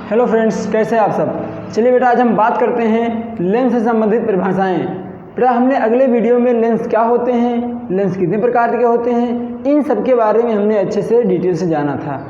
Hello friends, कैसे हैं आप सब। चलिए बेटा, आज हम बात करते हैं लेंस से संबंधित परिभाषाएं। बेटा हमने अगले वीडियो में लेंस क्या होते हैं, लेंस कितने प्रकार के होते हैं, इन सब के बारे में हमने अच्छे से डिटेल से जाना था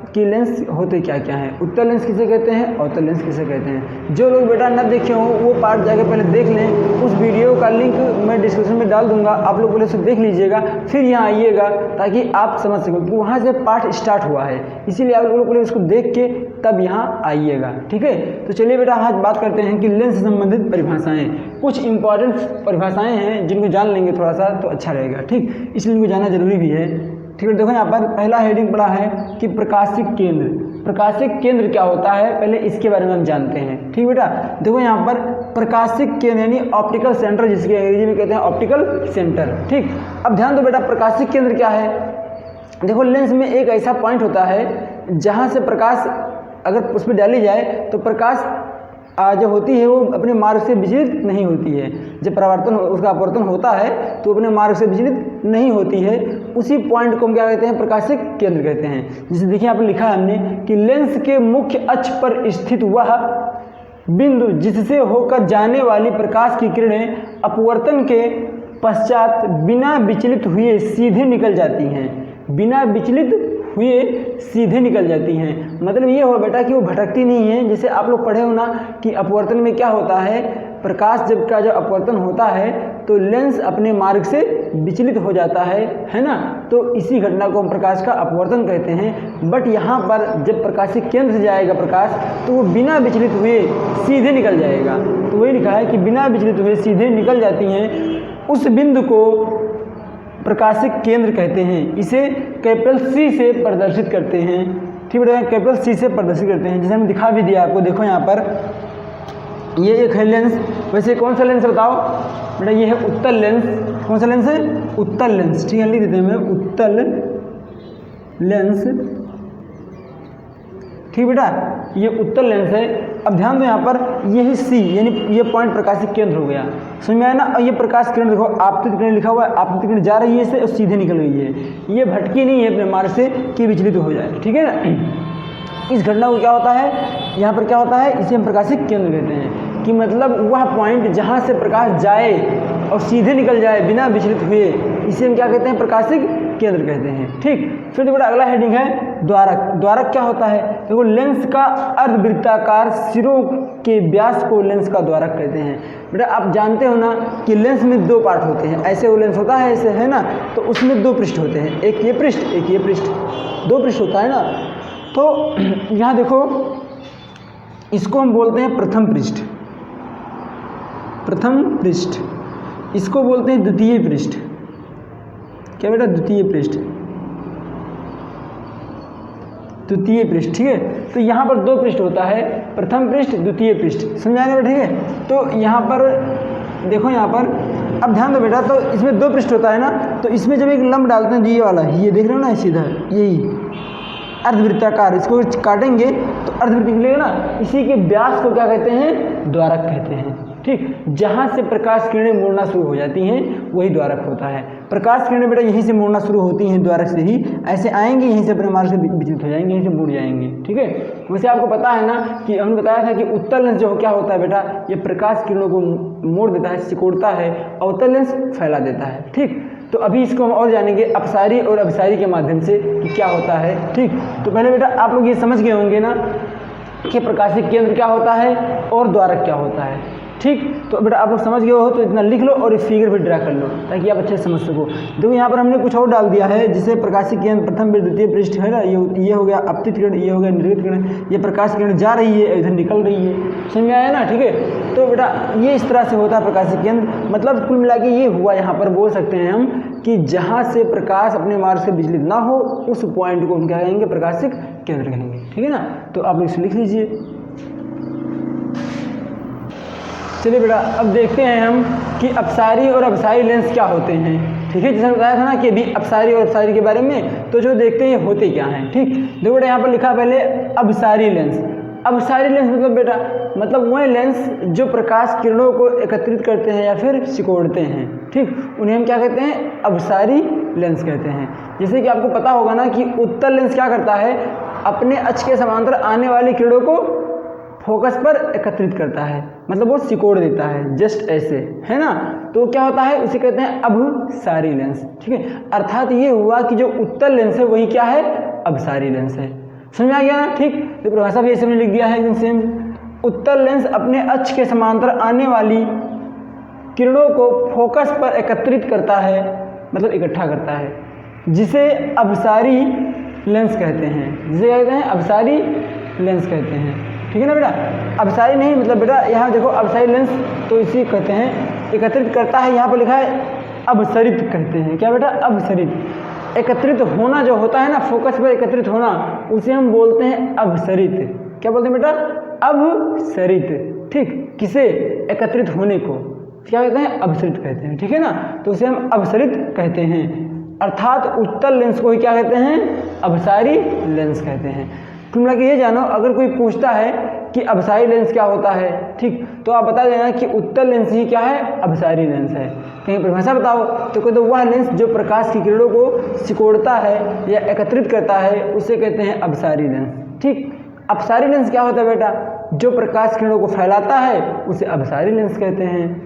कि लेंस होते क्या क्या हैं, उत्तल लेंस किसे कहते हैं, अवतल लेंस किसे कहते हैं। जो लोग बेटा न देखे हों वो पार्ट जाके पहले देख लें। उस वीडियो का लिंक मैं डिस्क्रिप्शन में डाल दूंगा, आप लोग पहले उसे देख लीजिएगा, फिर यहाँ आइएगा ताकि आप समझ सकें कि वहाँ से पार्ट स्टार्ट हुआ है। इसीलिए आप लोग पहले उसको देख के तब यहाँ आइएगा, ठीक है। तो चलिए बेटा आज बात करते हैं कि लेंस से संबंधित परिभाषाएँ। कुछ इंपॉर्टेंट परिभाषाएँ हैं जिनको जान लेंगे थोड़ा सा तो अच्छा रहेगा, ठीक, इसलिए इनको जानना जरूरी भी है, ठीक है। देखो यहाँ पर पहला हेडिंग पड़ा है कि प्रकाशिक केंद्र। प्रकाशिक केंद्र क्या होता है, पहले इसके बारे में हम जानते हैं, ठीक बेटा। देखो यहाँ पर प्रकाशिक केंद्र यानी ऑप्टिकल सेंटर, जिसके अंग्रेजी में कहते हैं ऑप्टिकल सेंटर, ठीक। अब ध्यान दो बेटा, प्रकाशिक केंद्र क्या है। देखो लेंस में एक ऐसा पॉइंट होता है जहाँ से प्रकाश अगर उस पर डाली जाए तो प्रकाश जो होती है वो अपने मार्ग से विचलित नहीं होती है। जब परावर्तन उसका अपवर्तन होता है तो अपने मार्ग से विचलित नहीं होती है। उसी पॉइंट को हम क्या कहते हैं, प्रकाशिक केंद्र कहते हैं। जैसे देखिए यहाँ पर लिखा है हमने कि लेंस के मुख्य अक्ष पर स्थित वह बिंदु जिससे होकर जाने वाली प्रकाश की किरणें अपवर्तन के पश्चात बिना विचलित हुए सीधे निकल जाती हैं। बिना विचलित हुए सीधे निकल जाती हैं, मतलब ये हो बेटा कि वो भटकती नहीं है। जैसे आप लोग पढ़े हो ना कि अपवर्तन में क्या होता है, प्रकाश जब अपवर्तन होता है तो लेंस अपने मार्ग से विचलित हो जाता है ना। तो इसी घटना को हम प्रकाश का अपवर्तन कहते हैं। बट यहाँ पर जब प्रकाशिक केंद्र से जाएगा प्रकाश तो वो बिना विचलित हुए सीधे निकल जाएगा। तो वही लिखा है कि बिना विचलित हुए सीधे निकल जाती हैं। उस बिंदु को प्रकाशिक केंद्र कहते हैं। इसे कैपिटल सी से प्रदर्शित करते हैं, ठीक है, कैपिटल सी से प्रदर्शित करते हैं। जैसे हमने दिखा भी दिया आपको, देखो यहाँ पर ये एक है लेंस। वैसे कौन सा लेंस बताओ बेटा, ये है उत्तल लेंस। कौन सा लेंस है, उत्तल लेंस, ठीक है, लिख देते हैं मैं उत्तल लेंस, ठीक बेटा, ये उत्तल लेंस है। अब ध्यान दो यहाँ पर ये है सी यानी ये पॉइंट प्रकाशिक केंद्र हो गया, समझ में आया ना। और ये प्रकाश किरण देखो आपतित किरण लिखा हुआ है, आपतित किरण जा रही है इससे और सीधे निकल गई है, ये भटकी नहीं है अपने मार्ग से कि विचलित हो जाए, ठीक है ना। इस घटना को क्या होता है, यहाँ पर क्या होता है, इसे हम प्रकाशिक केंद्र कहते हैं कि मतलब वह पॉइंट जहाँ से प्रकाश जाए और सीधे निकल जाए बिना विचलित हुए, इसे हम क्या कहते हैं, प्रकाशिक केंद्र कहते हैं, ठीक। फिर देखो अगला हेडिंग है द्वारक। द्वारक क्या होता है, देखो लेंस का अर्धवृत्ताकार सिरों के व्यास को लेंस का द्वारक कहते हैं। बेटा आप जानते हो ना कि लेंस में दो पार्ट होते हैं, ऐसे वो लेंस होता है ऐसे, है ना, तो उसमें दो पृष्ठ होते हैं, एक ये पृष्ठ एक ये पृष्ठ, दो पृष्ठ होता है ना। तो यहाँ देखो इसको हम बोलते हैं प्रथम पृष्ठ, प्रथम पृष्ठ, इसको बोलते हैं द्वितीय पृष्ठ। क्या बेटा, द्वितीय पृष्ठ, द्वितीय पृष्ठ, ठीक है। तो यहाँ पर दो पृष्ठ होता है, प्रथम पृष्ठ द्वितीय पृष्ठ, समझाने में, ठीक है। तो यहाँ पर देखो, यहाँ पर अब ध्यान दो बेटा, तो इसमें दो पृष्ठ होता है ना, तो इसमें जब एक लंब डालते हैं ये वाला, ये देख रहे हो ना सीधा, यही अर्धवृत्ताकार, इसको काटेंगे तो अर्धवृत्त निकलेगा ना, इसी के व्यास को क्या कहते हैं, द्वारक कहते हैं, ठीक। जहाँ से प्रकाश किरणें मुड़ना शुरू हो जाती हैं वही द्वारक होता है। प्रकाश किरणें बेटा यहीं से मुड़ना शुरू होती हैं, द्वारक से ही ऐसे आएंगी, यहीं से अपने मार्ग से विचलित हो जाएंगे, यहीं से मुड़ जाएंगे, ठीक है। वैसे आपको पता है ना कि हमने बताया था कि उत्तल लेंस जो क्या होता है बेटा, ये प्रकाश किरणों को मोड़ देता है, सिकोड़ता है, अवतल लेंस फैला देता है, ठीक। तो अभी इसको हम और जानेंगे अपसारी और अभिसारी के माध्यम से कि क्या होता है, ठीक। तो पहले बेटा आप लोग ये समझ गए होंगे ना कि प्रकाशिक केंद्र क्या होता है और द्वारक क्या होता है, ठीक। तो बेटा आप लोग समझ गए हो तो इतना लिख लो और इस फिगर भी ड्रा कर लो ताकि आप अच्छे से समझ सको। देखो यहाँ पर हमने कुछ और डाल दिया है, जिसे प्रकाशिक केंद्र प्रथम पृष्ठ द्वितीय पृष्ठ है ना, ये हो गया अपतित किरण, ये हो गया निर्गत किरण, ये प्रकाश किरण जा रही है इधर निकल रही है, समझ में आया ना, ठीक है। तो बेटा ये इस तरह से होता है प्रकाशिक केंद्र, मतलब कुल मिला के ये हुआ, यहाँ पर बोल सकते हैं हम कि जहाँ से प्रकाश अपने मार्ग से विचलित ना हो उस पॉइंट को हम क्या कहेंगे, प्रकाशिक केंद्र कहेंगे, ठीक है ना। तो आप इसे लिख लीजिए। चलिए बेटा अब देखते हैं हम कि अपसारी और अभिसारी लेंस क्या होते हैं, ठीक है। जैसे बताया था ना कि अभी अपसारी और अभिसारी के बारे में, तो जो देखते हैं ये होते क्या हैं, ठीक। देखो बेटा यहाँ पर लिखा पहले अभिसारी लेंस। अभिसारी लेंस मतलब बेटा मतलब वह लेंस जो प्रकाश किरणों को एकत्रित करते हैं या फिर सिकोड़ते हैं, ठीक, उन्हें हम क्या कहते हैं, अभिसारी लेंस कहते हैं। जैसे कि आपको पता होगा ना कि उत्तल लेंस क्या करता है, अपने अक्ष के समांतर आने वाली किरणों को फोकस पर एकत्रित करता है, मतलब वो सिकोड़ देता है, जस्ट ऐसे, है ना। तो क्या होता है, उसे कहते हैं अपसारी लेंस, ठीक है। अर्थात ये हुआ कि जो उत्तल लेंस है वही क्या है, अपसारी लेंस है। समझ आ गया ना, ठीक। तो परिभाषा भी ऐसे हमने लिख दिया है एकदम सेम। उत्तल लेंस अपने अक्ष के समांतर आने वाली किरणों को फोकस पर एकत्रित करता है, मतलब इकट्ठा करता है, जिसे अपसारी लेंस कहते हैं, जिसे कहते हैं अपसारी लेंस कहते हैं, ठीक है ना बेटा। अपसारी नहीं मतलब बेटा यहाँ देखो अपसारी लेंस तो इसी कहते हैं, एकत्रित करता है, यहाँ पर लिखा है अपसरित कहते हैं। क्या बेटा, अपसरित। एकत्रित होना जो होता है ना, फोकस पर एकत्रित होना, उसे हम बोलते हैं अपसरित। क्या बोलते हैं बेटा, अपसरित, ठीक। किसे, एकत्रित होने को क्या कहते हैं, अपसरित कहते हैं, ठीक है ना। तो उसे हम अपसरित कहते हैं, अर्थात उत्तल लेंस को ही क्या कहते हैं, अपसारी लेंस कहते हैं। तुम लोग ये जानो, अगर कोई पूछता है कि अपसारी लेंस क्या होता है, ठीक, तो आप बता देना कि उत्तल लेंस ही क्या है, अपसारी लेंस है। कहीं परिभाषा बताओ तो कहते वह लेंस जो प्रकाश की किरणों को सिकोड़ता है या एकत्रित करता है उसे कहते हैं अपसारी लेंस, ठीक। अपसारी लेंस क्या होता है बेटा, जो प्रकाश किरणों को फैलाता है उसे अपसारी लेंस कहते हैं।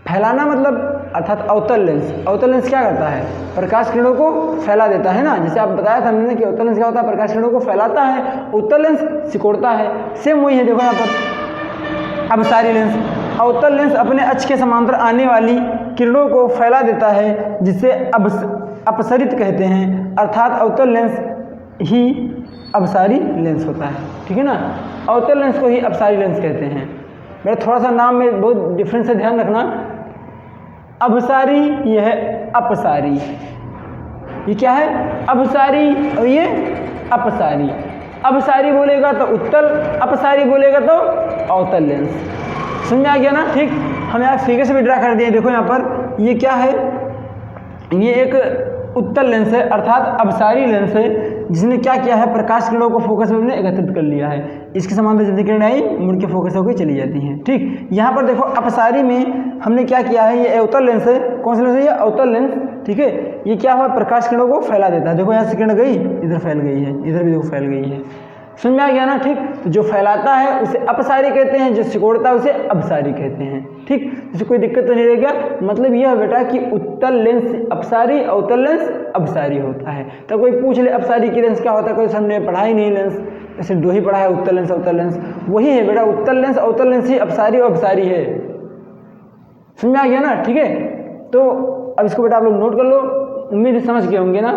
फैलाना मतलब अर्थात अवतल लेंस। अवतल लेंस क्या करता है, प्रकाश किरणों को फैला देता है ना, जैसे आप बताया था हमने कि अवतल लेंस क्या होता है, प्रकाश किरणों को फैलाता है, उत्तल लेंस सिकोड़ता है। सेम वही है, देखो यहाँ पर अपसारी लेंस। अवतल लेंस अपने अक्ष के समांतर आने वाली किरणों को फैला देता है, जिसे अपसरित कहते हैं, अर्थात अवतल लेंस ही अपसारी लेंस होता है, ठीक है ना। अवतल लेंस को ही अपसारी लेंस कहते हैं। मेरा थोड़ा सा नाम में बहुत डिफरेंस है, ध्यान रखना। अपसारी, यह है अपसारी, ये क्या है, अपसारी, और ये अपसारी। अपसारी बोलेगा तो उत्तल, अपसारी बोलेगा तो अवतल लेंस। समझ आ गया ना, ठीक। हम यहाँ फिगर से भी ड्रा कर दिए, देखो यहाँ पर ये क्या है, ये एक उत्तल लेंस है, अर्थात अपसारी लेंस है, जिसने क्या किया है, प्रकाश किरणों को फोकस में एकत्रित कर लिया है। इसके समांतर जितनी किरणें आई मुड़ के फोकस होकर चली जाती हैं, ठीक। यहाँ पर देखो अपसारी में हमने क्या किया है, ये अवतल लेंस है। कौन सा लेंस है, ये अवतल लेंस, ठीक है। ये क्या हुआ, प्रकाश किरणों को फैला देता है। देखो यहाँ से किरण गई, इधर फैल गई है, इधर भी देखो फैल गई है। समझ में आ गया ना, ठीक। तो जो फैलाता है उसे अपसारी कहते हैं, जो सिकोड़ता है उसे अपसारी कहते हैं, ठीक। इससे कोई दिक्कत तो नहीं रहेगा। मतलब यह बेटा कि उत्तल लेंस अपसारी, अवतल लेंस अपसारी होता है। तो कोई पूछ ले अपसारी की लेंस क्या होता है, कोई हमने पढ़ा ही नहीं लेंस, ऐसे दो ही पढ़ा है, उत्तल लेंस अवतल लेंस, वही है बेटा, उत्तल लेंस अवतल लेंस ही अपसारी और अपसारी है। समझ में आ गया ना, ठीक है। तो अब इसको बेटा आप लोग नोट कर लो, उम्मीद समझ गए होंगे ना।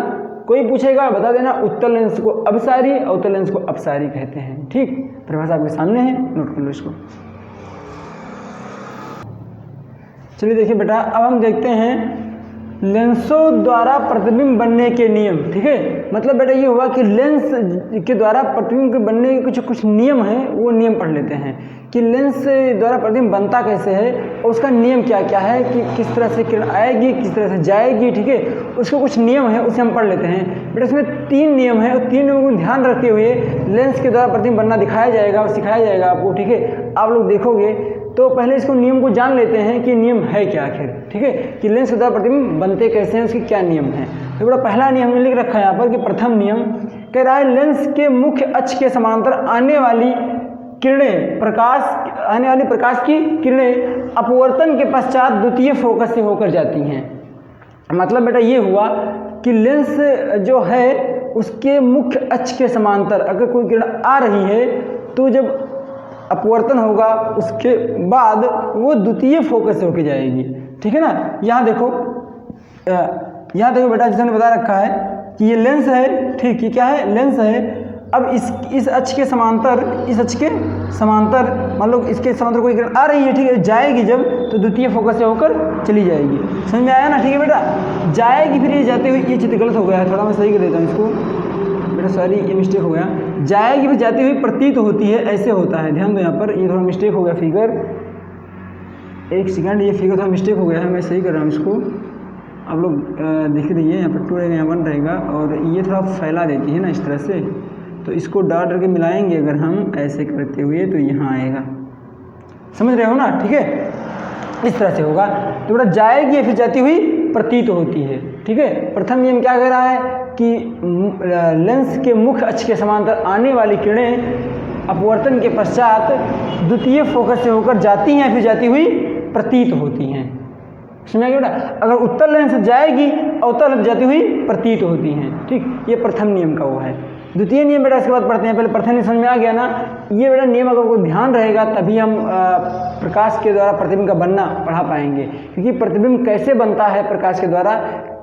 कोई पूछेगा बता देना, उत्तल लेंस को अपसारी, अवतल लेंस को अपसारी कहते हैं, ठीक। परिभाषा आपके सामने है, नोट कर लो इसको। चलिए देखिए बेटा, अब हम देखते हैं लेंसों द्वारा प्रतिबिंब बनने के नियम, ठीक है। मतलब बेटा ये हुआ कि लेंस के द्वारा प्रतिबिंब के बनने के कुछ नियम हैं, वो नियम पढ़ लेते हैं कि लेंस द्वारा प्रतिबिंब बनता कैसे है और उसका नियम क्या क्या है, कि किस तरह से किरण आएगी, किस तरह से जाएगी, ठीक है। उसके कुछ नियम है, उसे हम पढ़ लेते हैं बेटा। इसमें 3 नियम है और 3 नियमों को ध्यान रखते हुए लेंस के द्वारा प्रतिबिंब बनना दिखाया जाएगा और सिखाया जाएगा आपको, ठीक है। आप लोग देखोगे तो पहले इसको नियम को जान लेते हैं कि नियम है क्या आखिर, ठीक है, कि लेंस के द्वारा प्रतिबिंब बनते कैसे हैं, उसके क्या नियम हैं। तो बड़ा पहला नियम हमने लिख रखा है यहाँ पर कि प्रथम नियम कह रहा है, लेंस के मुख्य अक्ष के समांतर आने वाली किरणें, आने वाली प्रकाश की किरणें अपवर्तन के पश्चात द्वितीय फोकस से होकर जाती हैं। मतलब बेटा ये हुआ कि लेंस जो है उसके मुख्य अक्ष के समांतर अगर कोई किरण आ रही है तो जब अपवर्तन होगा उसके बाद वो द्वितीय फोकस से होकर जाएगी, ठीक है ना। यहाँ देखो बेटा, जैसे हमने बता रखा है कि ये लेंस है, ठीक, ये क्या है, लेंस है। अब इस अक्ष के समांतर, इस अक्ष के समांतर मान लो इसके समांतर कोई किरण आ रही है, ठीक है, जाएगी जब तो द्वितीय फोकस से होकर चली जाएगी। समझ में आया ना, ठीक है बेटा। जाएगी, फिर ये जाते हुए, ये चित्र गलत हो गया है, थोड़ा मैं सही कर देता हूँ इसको बेटा, सॉरी ये मिस्टेक हो गया। जाएगी फिर जाती हुई प्रतीत होती है, ऐसे होता है, ध्यान दो यहाँ पर, ये थोड़ा मिस्टेक हो गया फिगर, एक सेकंड, ये फिगर थोड़ा मिस्टेक हो गया है, मैं सही कर रहा हूँ इसको। आप लोग देख रही है, यहाँ पर 2 रहेगा, यहाँ 1 रहेगा, और ये थोड़ा फैला देती है ना इस तरह से, तो इसको डॉट करके मिलाएंगे अगर हम ऐसे करते हुए तो यहाँ आएगा। समझ रहे हो ना, ठीक है, इस तरह से होगा। तो बेटा जाएगी फिर जाती हुई प्रतीत होती है, ठीक है। प्रथम नियम क्या कह रहा है कि लेंस के मुख्य अक्ष के समांतर आने वाली किरणें अपवर्तन के पश्चात द्वितीय फोकस से होकर जाती हैं या फिर जाती हुई प्रतीत होती हैं। समझ बेटा, अगर उत्तल लेंस जाएगी अवतल लेंस जाती हुई प्रतीत होती हैं। ठीक, ये प्रथम नियम का वो है। द्वितीय नियम बेटा इसके बाद पढ़ते हैं। पहले प्रथम नियम समझ में आ गया ना। ये बेटा नियम अगर आपको ध्यान रहेगा तभी हम प्रकाश के द्वारा प्रतिबिंब का बनना पढ़ा पाएंगे, क्योंकि प्रतिबिंब कैसे बनता है प्रकाश के द्वारा,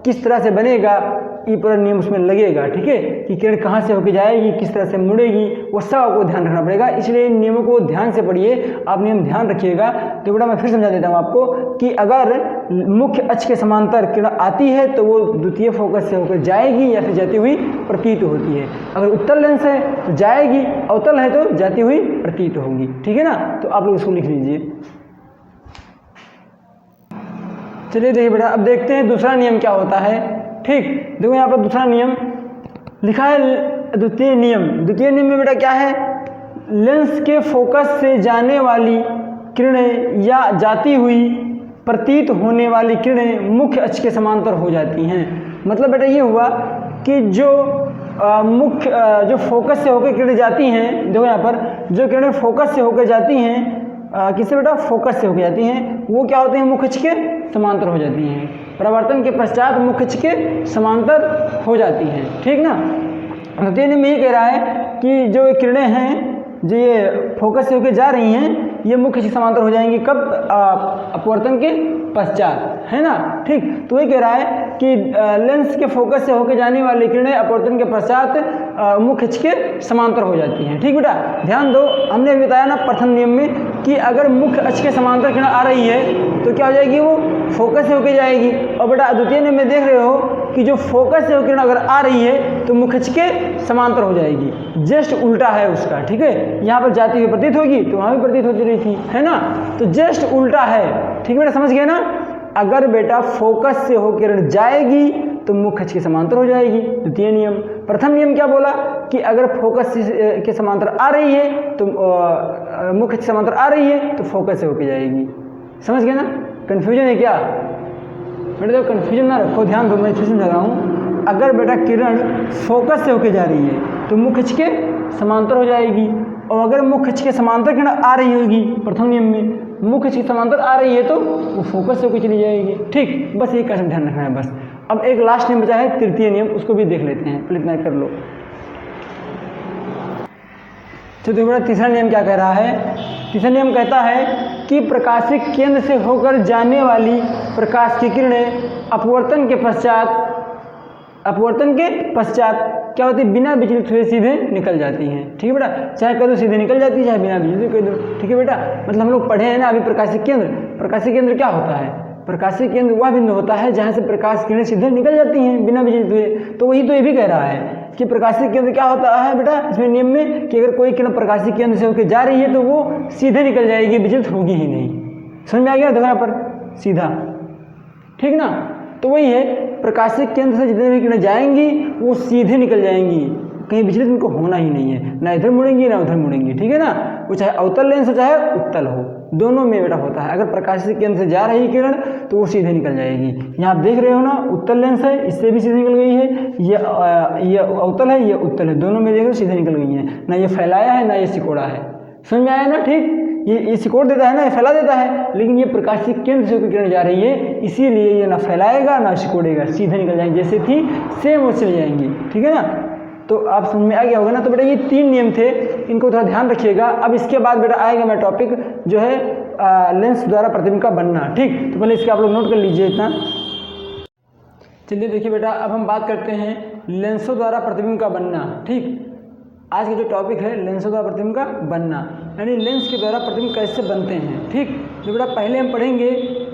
किस तरह से बनेगा, ये पूरा नियम उसमें लगेगा। ठीक है, कि किरण कहाँ से होकर जाएगी, किस तरह से मुड़ेगी, वो सब आपको ध्यान रखना पड़ेगा। इसलिए इन नियमों को ध्यान से पढ़िए, आप नियम ध्यान रखिएगा। तो बेटा मैं फिर समझा देता हूँ आपको कि अगर मुख्य अक्ष के समांतर किरण आती है तो वो द्वितीय फोकस से होकर जाएगी या फिर जाती हुई प्रतीत होती है। अगर उत्तल लेंस है तो जाएगी, अवतल है तो जाती हुई प्रतीत होगी। ठीक है ना, तो आप लोग इसको लिख लीजिए। चलिए देखिए बेटा, अब देखते हैं दूसरा नियम क्या होता है। ठीक, देखो यहाँ पर दूसरा नियम लिखा है द्वितीय नियम। द्वितीय नियम में बेटा क्या है, लेंस के फोकस से जाने वाली किरणें या जाती हुई प्रतीत होने वाली किरणें मुख्य अक्ष के समांतर हो जाती हैं। मतलब बेटा ये हुआ कि जो जो फोकस से होकर किरणें जाती हैं, देखो यहाँ पर जो किरणें फोकस से होकर जाती हैं, किससे बेटा, फोकस से होकर जाती हैं, वो क्या होते हैं, मुख्य अक्ष के समांतर हो जाती हैं। प्रवर्तन के पश्चात मुख्य अक्ष के समांतर हो जाती हैं। ठीक ना। द्वितीय नियम ये कह रहा है कि जो किरणें हैं जो ये फोकस से होकर जा रही हैं, ये मुख्य अक्ष के समांतर हो जाएंगी कब, अपवर्तन के पश्चात, है ना। ठीक, तो ये कह रहा है कि लेंस के फोकस से होकर जाने वाली किरणें अपवर्तन के पश्चात मुख्य अक्ष के समांतर हो जाती हैं। ठीक बेटा, ध्यान दो, हमने बताया ना प्रथम नियम में कि अगर मुख्य अक्ष के समांतर किरण आ रही है तो क्या हो जाएगी, वो फोकस से होकर जाएगी। और बेटा द्वितीय नियम में देख रहे हो कि जो फोकस से होकर किरण अगर आ रही है तो मुख्य अक्ष के समांतर हो जाएगी, जस्ट उल्टा है उसका। ठीक है, यहाँ पर जाती हुई प्रतीत होगी तो वहाँ भी प्रतीत होती रही थी, है ना, तो जस्ट उल्टा है। ठीक बेटा, समझ गए ना। अगर बेटा फोकस से होकर किरण जाएगी तो मुख्य अक्ष के समांतर हो जाएगी, द्वितीय नियम। प्रथम नियम क्या बोला कि अगर फोकस के समांतर आ रही है तो मुख्य अक्ष समांतर आ रही है तो फोकस से होकर जाएगी। समझ गए ना, कन्फ्यूजन है क्या बेटा, तो कन्फ्यूजन ना रखो, ध्यान दो, मैं फिर समझा रहा हूँ। अगर बेटा किरण फोकस से होकर जा रही है तो मुख्य अक्ष के समांतर हो जाएगी, और अगर मुख्य अक्ष के समांतर किरण आ रही होगी, प्रथम नियम में मुख्य अक्ष के समांतर आ रही है तो वो फोकस से होकर चली जाएगी। ठीक, बस एक का ध्यान रखना है बस। अब एक लास्ट नियम बचा है, तृतीय नियम, उसको भी देख लेते हैं, प्लीज मैं कर लो। तो देखो बेटा तीसरा नियम क्या कह रहा है। तीसरा नियम कहता है कि प्रकाशिक केंद्र से होकर जाने वाली प्रकाश की किरणें अपवर्तन के पश्चात क्या होती है, बिना विचलित हुए सीधे निकल जाती हैं। ठीक है बेटा, चाहे कह दो सीधे निकल जाती है, चाहे बिना विचलित कह दो। ठीक है बेटा, मतलब हम लोग पढ़े हैं ना अभी प्रकाशिक केंद्र। प्रकाशिक केंद्र क्या होता है, प्रकाशिक केंद्र वह बिंदु होता है जहाँ से प्रकाश किरणें सीधे निकल जाती हैं बिना विचलित हुए। तो वही तो ये भी कह रहा है कि प्रकाशिक केंद्र क्या होता है बेटा इसमें नियम में, कि अगर कोई किरण प्रकाशिक केंद्र से होकर जा रही है तो वो सीधे निकल जाएगी, विचलित होगी ही नहीं। समझ में आ गया, देखो यहाँ पर सीधा। ठीक ना, तो वही है, प्रकाशिक केंद्र से जितने भी किरणें जाएंगी वो सीधे निकल जाएंगी, कहीं विचलित उनको होना ही नहीं है, ना इधर मुड़ेंगी ना उधर मुड़ेंगी। ठीक है ना, वो चाहे अवतल लेंस हो चाहे उत्तल हो, दोनों में बेटा होता है। अगर प्रकाशिक केंद्र से जा रही किरण तो वो सीधे निकल जाएगी। यहाँ आप देख रहे हो ना, उत्तल लेंस है, इससे भी सीधे निकल गई है, ये अवतल है, ये उत्तल है, दोनों में देख रहे हो सीधे निकल गई है, ना ये फैलाया है ना ये सिकोड़ा है। समझ में आया ना। ठीक, ये सिकोड़ देता है ना, ये फैला देता है, लेकिन ये प्रकाशिक केंद्र से किरण जा रही है, इसीलिए ये ना फैलाएगा ना सिकोड़ेगा, सीधे निकल जाएंगे, जैसे थी सेम वो चले जाएंगी। ठीक है ना, तो आप समझ में आ गया होगा ना। तो बेटा ये 3 नियम थे, इनको थोड़ा ध्यान रखिएगा। अब इसके बाद बेटा आएगा मेरा टॉपिक जो है लेंस द्वारा प्रतिबिंब का बनना। ठीक, तो पहले इसके आप लोग नोट कर लीजिए इतना। चलिए देखिए बेटा, अब हम बात करते हैं लेंसों द्वारा प्रतिबिंब का बनना। ठीक, आज का जो टॉपिक है लेंसों द्वारा प्रतिबिंब का बनना, यानी लेंस के द्वारा प्रतिबिंब कैसे बनते हैं। ठीक, तो बेटा पहले हम पढ़ेंगे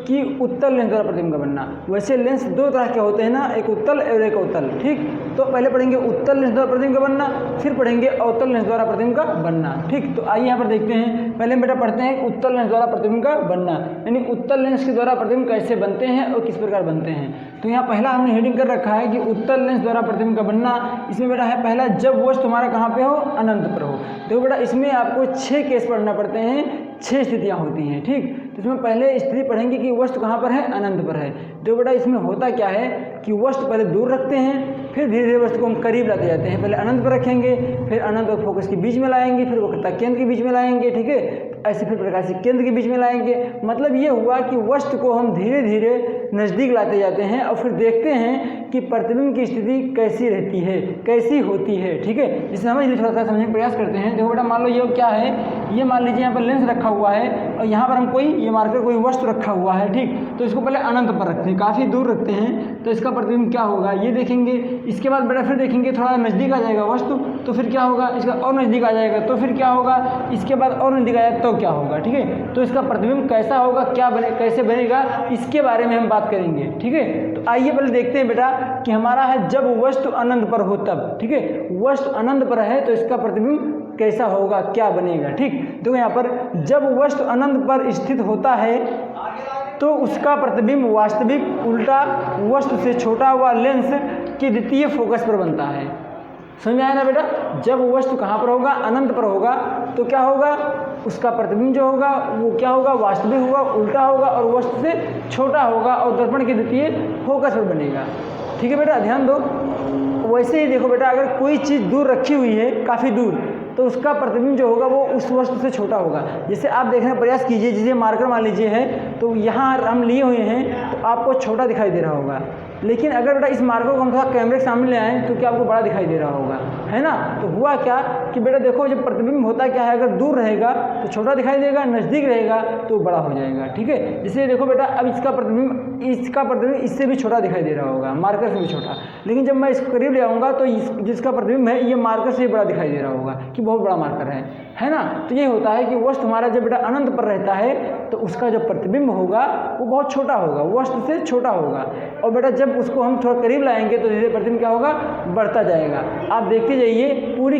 कि उत्तल लेंस द्वारा प्रतिबिंब का बनना। वैसे लेंस 2 तरह के होते हैं ना, एक उत्तल और एक अवतल। ठीक, तो पहले पढ़ेंगे उत्तल लेंस द्वारा प्रतिबिंब का बनना, फिर पढ़ेंगे अवतल लेंस द्वारा प्रतिबिंब का बनना। ठीक, तो आइए यहाँ पर देखते हैं। पहले बेटा पढ़ते हैं उत्तल लेंस द्वारा प्रतिबिंब का बनना, यानी उत्तल लेंस के द्वारा प्रतिबिंब कैसे बनते हैं और किस प्रकार बनते हैं। तो यहाँ पहला हमने हेडिंग कर रखा है कि उत्तल लेंस द्वारा प्रतिबिंब का बनना। इसमें बेटा है पहला, जब वस्तु तुम्हारा कहाँ पे हो, अनंत पर हो। देखो बेटा इसमें आपको 6 केस पढ़ना पड़ते हैं, 6 स्थितियाँ होती हैं। ठीक, तो इसमें पहले स्थिति पढ़ेंगे कि वस्तु कहाँ पर है, अनंत पर है। देखो बेटा इसमें होता क्या है कि वस्तु पहले दूर रखते हैं, फिर धीरे धीरे वस्तु को हम करीब लाते जाते हैं। पहले अनंत पर रखेंगे, फिर अनंत और फोकस के बीच में लाएंगे, फिर वक्रता केंद्र के बीच में लाएंगे, ठीक है, ऐसे फिर प्रकाशिक केंद्र के बीच में लाएंगे। मतलब ये हुआ कि वस्तु को हम धीरे धीरे नज़दीक लाते जाते हैं और फिर देखते हैं कि प्रतिबिंब की स्थिति कैसी रहती है, कैसी होती है, ठीक है। इसे समझ लीजिए, थोड़ा सा समझने का प्रयास करते हैं। देखो बेटा, मान लो ये क्या है, ये मान लीजिए यहाँ पर लेंस रखा हुआ है और यहाँ पर हम कोई ये मार्कर कोई वस्तु रखा हुआ है, ठीक। तो इसको पहले अनंत पर रखते हैं, काफ़ी दूर रखते हैं, तो इसका प्रतिबिंब क्या होगा ये देखेंगे। इसके बाद बेटा फिर देखेंगे थोड़ा नज़दीक आ जाएगा वस्तु, तो फिर क्या होगा, इसका और नज़दीक आ जाएगा, तो फिर क्या होगा, इसके बाद और नज़दीक आ जाएगा तो क्या होगा, ठीक है। तो इसका प्रतिबिंब कैसा होगा, क्या बने, कैसे बनेगा, इसके बारे में हम बात करेंगे, ठीक है। तो आइए पहले देखते हैं बेटा कि हमारा है जब वस्तु अनंत पर हो तब, ठीक है। वस्तु अनंत पर है तो इसका प्रतिबिंब कैसा होगा, क्या बनेगा, ठीक। देखो यहाँ पर जब वस्तु अनंत पर स्थित होता है तो उसका प्रतिबिंब वास्तविक उल्टा वस्तु से छोटा हुआ लेंस के द्वितीय फोकस पर बनता है। समझ में आया ना बेटा। जब वस्तु कहाँ पर होगा, अनंत पर होगा, तो क्या होगा, उसका प्रतिबिंब जो होगा वो क्या होगा, वास्तविक होगा, उल्टा होगा और वस्तु से छोटा होगा और दर्पण के द्वितीय फोकस पर बनेगा, ठीक है बेटा, ध्यान दो। वैसे ही देखो बेटा, अगर कोई चीज़ दूर रखी हुई है, काफ़ी दूर, तो उसका प्रतिबिंब जो होगा वो उस वस्तु से छोटा होगा। जैसे आप देखने का प्रयास कीजिए, जैसे मार्कर मान लीजिए है, तो यहाँ हम लिए हुए हैं तो आपको छोटा दिखाई दे रहा होगा, लेकिन अगर बेटा इस मार्कर को हम थोड़ा कैमरे के सामने ले आएँ तो क्या आपको बड़ा दिखाई दे रहा होगा, है ना। तो हुआ क्या कि बेटा देखो, जब प्रतिबिंब होता क्या है, अगर दूर रहेगा तो छोटा दिखाई देगा, नज़दीक रहेगा तो बड़ा हो जाएगा, ठीक है। जैसे देखो बेटा, अब इसका प्रतिबिंब इससे भी छोटा दिखाई दे रहा होगा, मार्कर से भी छोटा, लेकिन जब मैं इसको करीब ले आऊँगा तो जिसका प्रतिबिंब है ये मार्कर से भी बड़ा दिखाई दे रहा होगा कि बहुत बड़ा मार्कर है ना। तो ये होता है कि वस्तु हमारा जब बेटा अनंत पर रहता है तो उसका जो प्रतिबिंब होगा वो बहुत छोटा होगा, वस्तु से छोटा होगा, और बेटा जब उसको हम थोड़ा करीब लाएंगे तो धीरे प्रतिबिंब क्या होगा, बढ़ता जाएगा। आप देखते जाइए, पूरी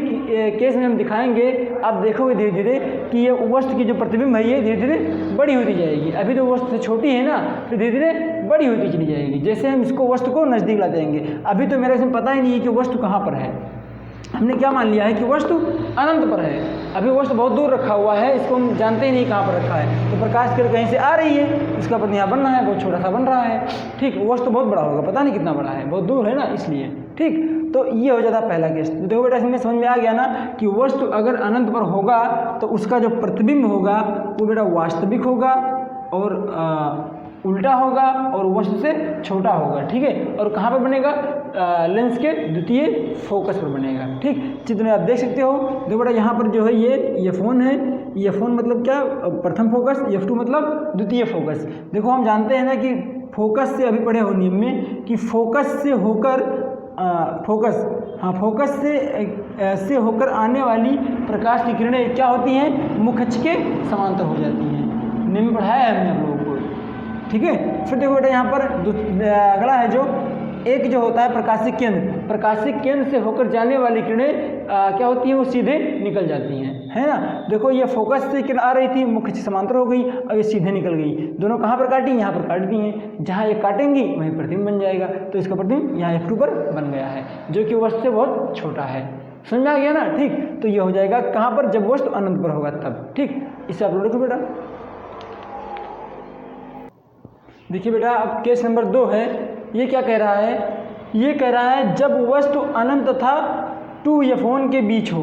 केस में हम दिखाएंगे, आप देखोगे धीरे धीरे कि ये वस्तु की जो प्रतिबिंब है ये धीरे धीरे बड़ी होती जाएगी। अभी तो वस्तु छोटी है ना, तो धीरे धीरे बड़ी होती चली जाएगी जैसे हम इसको वस्तु को नज़दीक ला देंगे। अभी तो मेरे इसमें पता ही नहीं है कि वस्तु कहाँ पर है, हमने क्या मान लिया है कि वस्तु अनंत पर है। अभी वस्तु बहुत दूर रखा हुआ है, इसको हम जानते ही नहीं कहाँ पर रखा है, तो प्रकाश किरण कहीं से आ रही है, इसका प्रतिबिंब यहाँ बन रहा है, बहुत छोटा सा बन रहा है, ठीक। वस्तु बहुत बड़ा होगा, पता नहीं कितना बड़ा है, बहुत दूर है ना, इसलिए, ठीक। तो ये हो जाता है पहला केस। तो देखो बेटा, इसमें समझ में आ गया ना कि वस्तु अगर अनंत पर होगा तो उसका जो प्रतिबिंब होगा वो बेटा वास्तविक होगा और उल्टा होगा और वस्तु से छोटा होगा, ठीक है। और कहाँ पर बनेगा, लेंस के द्वितीय फोकस पर बनेगा, ठीक। चित्र में आप देख सकते हो। देखो बेटा, यहाँ पर जो है ये फ़ोन है, ये फ़ोन मतलब क्या, प्रथम फोकस, F2 मतलब द्वितीय फोकस। देखो हम जानते हैं ना कि फोकस से, अभी पढ़े हो नियम में कि फोकस से होकर फोकस से होकर आने वाली प्रकाश की किरणें क्या होती हैं, मुख्य अक्ष के समांतर हो जाती हैं। नियम में पढ़ाया है हमने आप लोगों को, ठीक है। फिर देखो बेटा, यहाँ पर अगला है जो एक जो होता है प्रकाशिक केंद्र से होकर जाने वाली किरणें क्या होती हैं, वो सीधे निकल जाती हैं, है ना। देखो ये फोकस से किरण आ रही थी, मुख्य अक्ष समांतर हो गई, अब ये सीधे निकल गई। दोनों कहाँ पर काटी, यहाँ पर काट दी हैं, जहाँ ये काटेंगी वहीं प्रतिबिंब बन जाएगा। तो इसका प्रतिबिंब यहाँ F2 पर बन गया है, जो कि वस्तु से बहुत छोटा है। समझ में आ गया ना, ठीक। तो ये हो जाएगा कहाँ पर, जब वस्तु अनंत पर होगा तब, ठीक। इसे आप लोग देखो बेटा, देखिए बेटा, अब केस नंबर 2 है। ये क्या कह रहा है, ये कह रहा है जब वस्तु अनंत तथा 2F1 के बीच हो।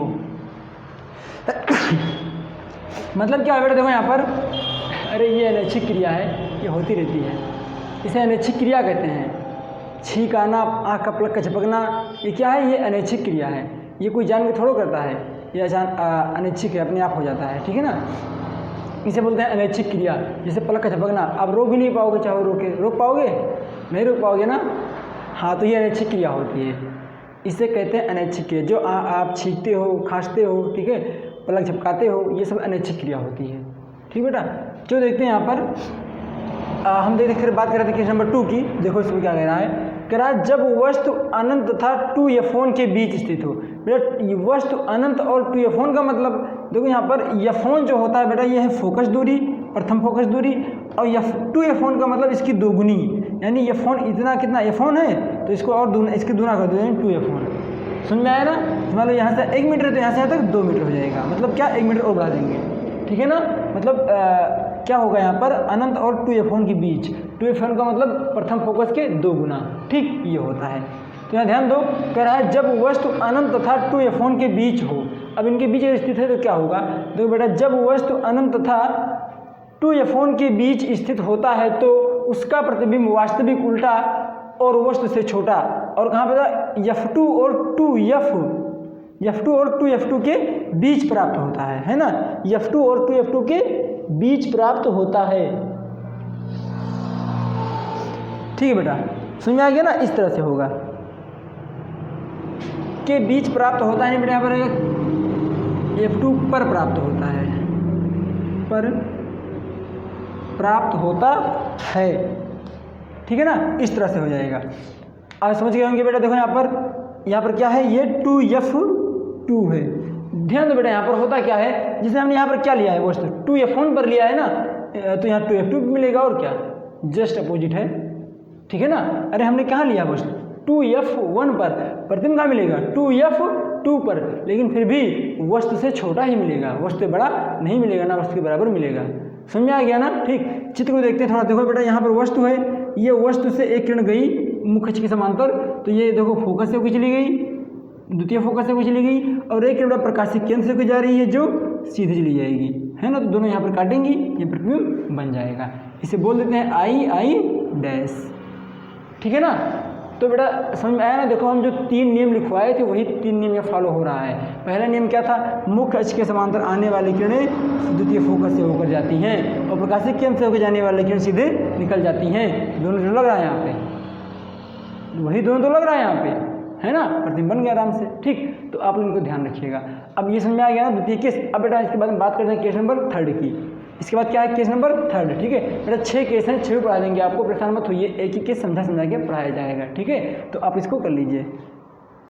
मतलब क्या है बेटा, देखो यहाँ पर, अरे ये अनैच्छिक क्रिया है, ये होती रहती है, इसे अनैच्छिक क्रिया कहते हैं। छींक आना, आँख का पलक का झपकना, ये क्या है, ये अनैच्छिक क्रिया है। ये कोई जान के थोड़ा करता है, ये अनैच्छिक है, अपने आप हो जाता है, ठीक है ना। इसे बोलते हैं अनैच्छिक क्रिया। जैसे पलक का झपकना, आप रोक भी नहीं पाओगे, चाहे रोक पाओगे, नहीं रोक पाओगे ना, हाँ, तो ये अनैच्छिक क्रिया होती है, इसे कहते हैं अनैच्छिक क्रिया। जो आप छींकते हो, खांसते हो, ठीक है, पलक झपकाते हो, ये सब अनैच्छिक क्रिया होती है, ठीक बेटा। जो देखते हैं यहाँ पर हम देखते, फिर बात कर रहे थे केस नंबर 2 की। देखो इसमें क्या कह रहा है, कह रहा है जब वस्तु अनंत तथा 2F1 के बीच स्थित हो। बेटा वस्तु अनंत और 2F1 का मतलब, देखो यहाँ पर F1 जो होता है बेटा, ये है फोकस दूरी, प्रथम फोकस दूरी, और 2F1 का मतलब इसकी दोगुनी, यानी F1 इतना कितना F1 है तो इसको और इसकी दूना कर दो, यानी 2F1। समझ में आया ना। मान लो यहाँ से 1 मीटर है तो यहाँ से यहाँ तक 2 मीटर हो जाएगा, मतलब क्या 1 मीटर और बढ़ा देंगे, ठीक है ना। मतलब क्या होगा यहाँ पर, अनंत और 2F1 के बीच, 2F1 का मतलब प्रथम फोकस के 2 गुना, ठीक, ये होता है। तो यहाँ ध्यान दो, कह रहा है जब वस्तु अनंत तथा 2f1 के बीच हो। अब इनके बीच अगर स्थित है तो क्या होगा, देखो बेटा जब वस्तु अनंत तथा 2f1 के बीच स्थित होता है तो उसका प्रतिबिंब वास्तविक उल्टा और वस्तु से छोटा, और कहाँ पे था f2 और 2f2 के बीच प्राप्त होता है ना, f2 और 2f2 के बीच प्राप्त होता है। ठीक है बेटा, समझ में आ गया ना, इस तरह से होगा के बीच प्राप्त होता है, बेटा यहाँ पर f2 पर प्राप्त होता है, पर प्राप्त होता है। ठीक है ना, इस तरह से हो जाएगा। आप समझ गए होंगे बेटा, देखो यहाँ पर क्या है, ये 2f2 है। ध्यान दो बेटा, यहाँ पर होता क्या है, जिसे हमने यहाँ पर क्या लिया है वस्तु 2f1 पर लिया है ना, तो यहाँ 2f2 मिलेगा और क्या, जस्ट अपोजिट है। ठीक है ना, अरे हमने कहाँ लिया वस्तु 2f1 पर, प्रतिबिंब कहाँ मिलेगा 2f2 पर, लेकिन फिर भी वस्तु से छोटा ही मिलेगा, वस्तु से बड़ा नहीं मिलेगा ना, वस्तु के बराबर मिलेगा। समझ में आ गया ना। ठीक, चित्र को देखते हैं थोड़ा। देखो बेटा यहाँ पर वस्तु है, ये वस्तु से एक किरण गई मुख्य अक्ष के समांतर, तो ये देखो फोकस से होकर चली गई, द्वितीय फोकस से होकर चली गई, और एक किरण प्रकाशिक केंद्र से होकर जा रही है जो सीधे चली जाएगी, है ना, तो दोनों यहाँ पर काटेंगी, ये प्रतिबिंब बन जाएगा। इसे बोल देते हैं I डैश। ठीक है ना, तो बेटा समझ में आया ना। देखो हम जो 3 नियम लिखवाए थे वही 3 नियम यहाँ फॉलो हो रहा है। पहला नियम क्या था, मुख्य अक्ष के समांतर आने वाली किरणें द्वितीय फोकस से होकर जाती हैं और प्रकाशिक केंद्र से होकर जाने वाली किरण सीधे निकल जाती हैं। दोनों जो लग रहा है यहाँ पे, वही दोनों तो लग रहा है यहाँ पे, है ना, प्रतिबिंब बन गया आराम से। ठीक, तो आप लोग इनको ध्यान रखिएगा। अब ये समझ में आ गया ना द्वितीय केस। अब बेटा इसके बाद हम बात करते हैं केस नंबर 3 की। इसके बाद क्या है, केस नंबर 3। ठीक है बेटा, 6 केस हैं, 6 पढ़ा देंगे आपको, परेशान मत होइए, एक ही केस समझा के पढ़ाया जाएगा। ठीक है, तो आप इसको कर लीजिए।